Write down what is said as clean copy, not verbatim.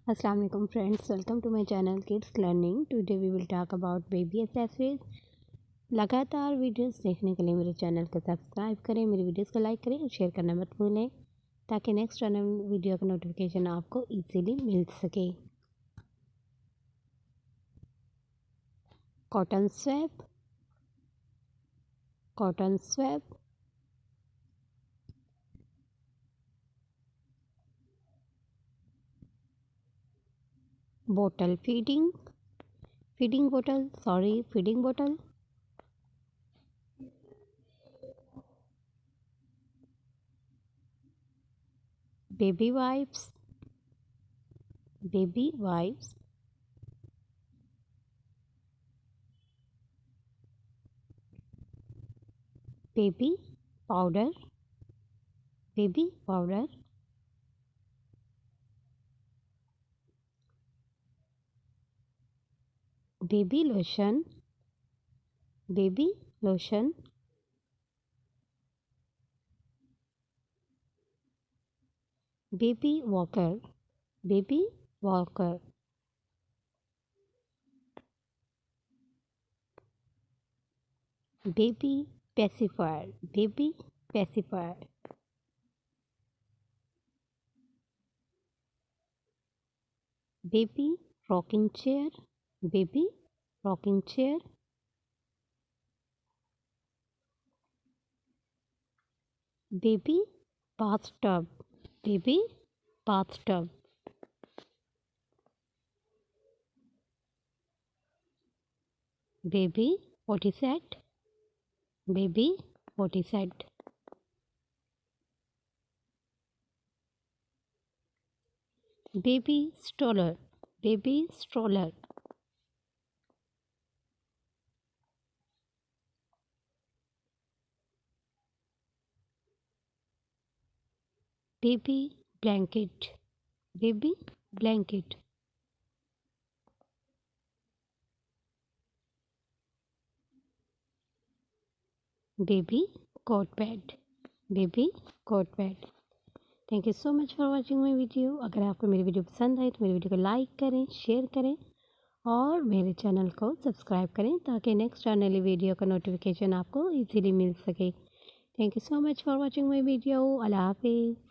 अस्सलाम वालेकुम friends, welcome to my channel kids learning. Today we will talk about baby accessories. लगातार videos देखने के लिए मेरे चैनल को सब्सक्राइब करें, मेरी वीडियोस को लाइक करें और शेयर करना मत भूलें ताकि नेक्स्ट आने वीडियो का नोटिफिकेशन आपको इजीली मिल सके। कॉटन स्वैप, कॉटन स्वैप, बोतल फीडिंग, फीडिंग बोतल, फीडिंग बोतल, baby wipes, baby wipes, baby powder, baby powder, baby lotion, baby lotion, baby walker, baby walker, baby pacifier, baby pacifier, baby rocking chair, baby rocking chair, baby bathtub, baby bathtub, baby potty set, baby potty set, baby stroller, baby stroller, baby blanket, baby blanket, baby cot pad, baby cot pad. Thank you so much for watching my video. अगर आपको मेरी video पसंद आए तो मेरी video को like करें, share करें और मेरे चैनल को सब्सक्राइब करें ताकि नेक्स्ट आने वाली वीडियो का नोटिफिकेशन आपको इजीली मिल सके। Thank you so much for watching my video. अल्लाह हाफिज़।